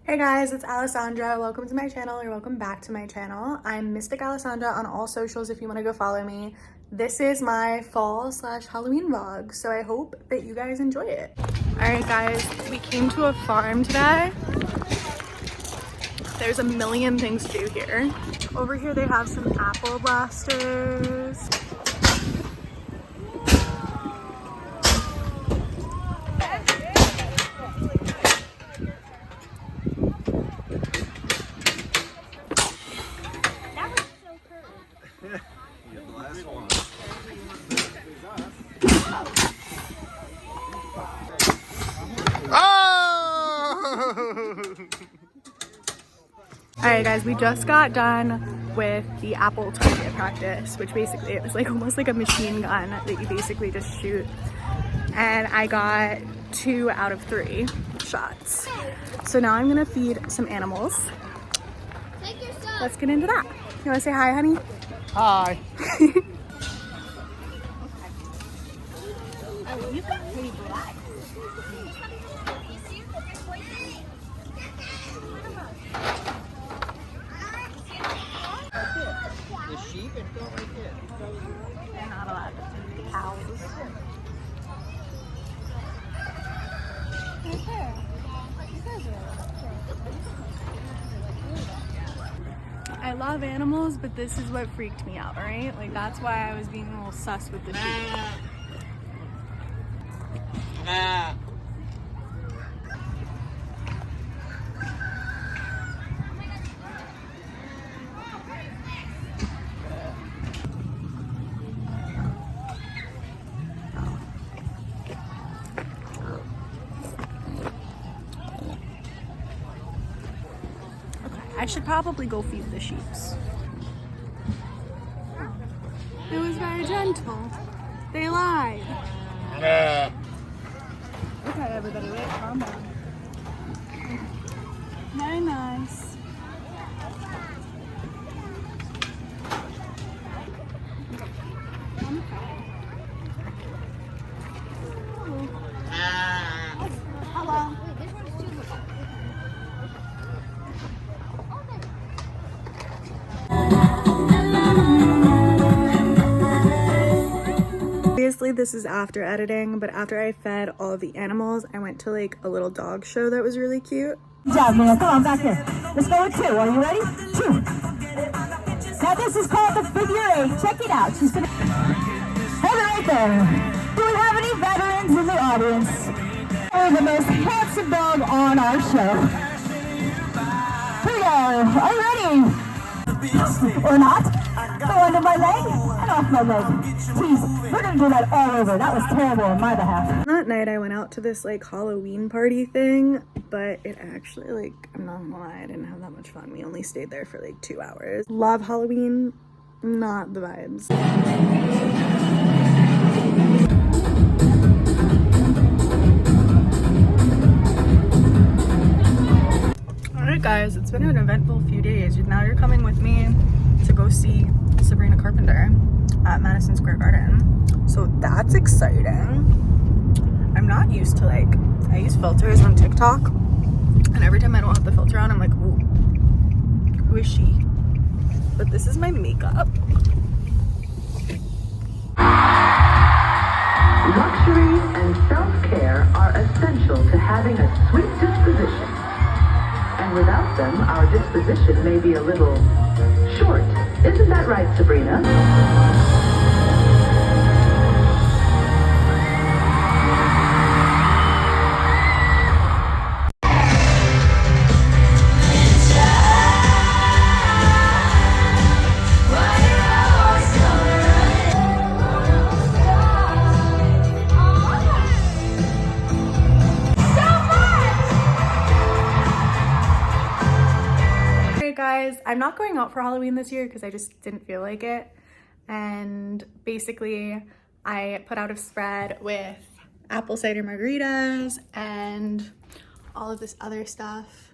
Hey guys, it's Alessandra. Welcome to my channel, or welcome back to my channel. I'm Mysticalessandra on all socials if you want to go follow me. This is my fall/Halloween vlog, so I hope that you guys enjoy it. Alright guys, we came to a farm today. There's a million things to do here. Over here they have some apple blasters. Alright guys, we just got done with the apple target practice, which basically it was like almost like a machine gun that you basically just shoot. And I got 2 out of 3 shots. So now I'm gonna feed some animals. Let's get into that. You wanna say hi, honey? Hi. Oh, you've got pretty black. The sheep and go right there. They're not allowed to do cows. I love animals, but this is what freaked me out, right? Like that's why I was being a little sus with the sheep. I should probably go feed the sheeps. It was very gentle. They lied. Okay, everybody, wait, calm down. Very nice. Hello. Obviously this is after editing, but after I fed all of the animals, I went to like a little dog show that was really cute. Good job, Mia. Come on, back here. Let's go with 2. Are you ready? 2. Now this is called the figure 8. Check it out. She's gonna hold it right there. Do we have any veterans in the audience? Oh, the most handsome dog on our show. Here we go. Are you ready? Or not? Go under my leg and off my leg. Jeez, we're gonna do that all over. That was terrible on my behalf. That night I went out to this like Halloween party thing, but it actually, like, I'm not gonna lie, I didn't have that much fun. We only stayed there for like 2 hours. Love Halloween, not the vibes. Alright guys, it's been an eventful few days. Now you're coming with me to go see Sabrina Carpenter at Madison Square Garden. So that's exciting. I'm not used to, like, I use filters on TikTok, and every time I don't have the filter on, I'm like, ooh, who is she? But this is my makeup. Luxury and self-care are essential to having a sweet disposition. And without them, our disposition may be a little short. Isn't that right, Sabrina? Guys, I'm not going out for Halloween this year because I just didn't feel like it, and basically I put out a spread with apple cider margaritas and all of this other stuff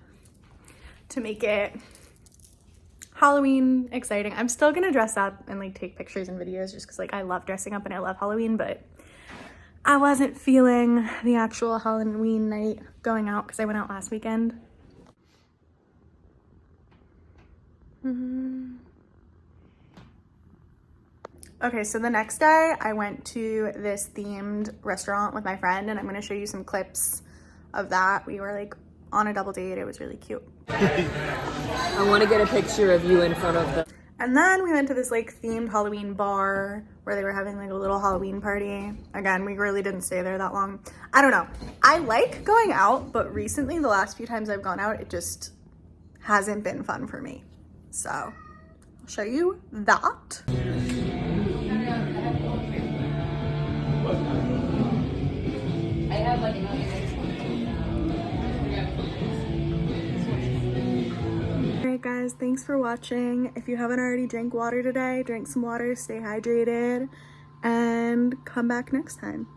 to make it Halloween exciting. I'm still gonna dress up and like take pictures and videos just because like I love dressing up and I love Halloween, but I wasn't feeling the actual Halloween night going out because I went out last weekend. Okay, so the next day I went to this themed restaurant with my friend, and I'm gonna show you some clips of that. We were like on a double date. It was really cute. I want to get a picture of you in front of the... And then we went to this like themed Halloween bar where they were having like a little Halloween party. Again, we really didn't stay there that long. I don't know. I like going out, but recently the last few times I've gone out, it just hasn't been fun for me. So I'll show you that. Alright guys, thanks for watching. If you haven't already drank water today, drink some water, stay hydrated, and come back next time.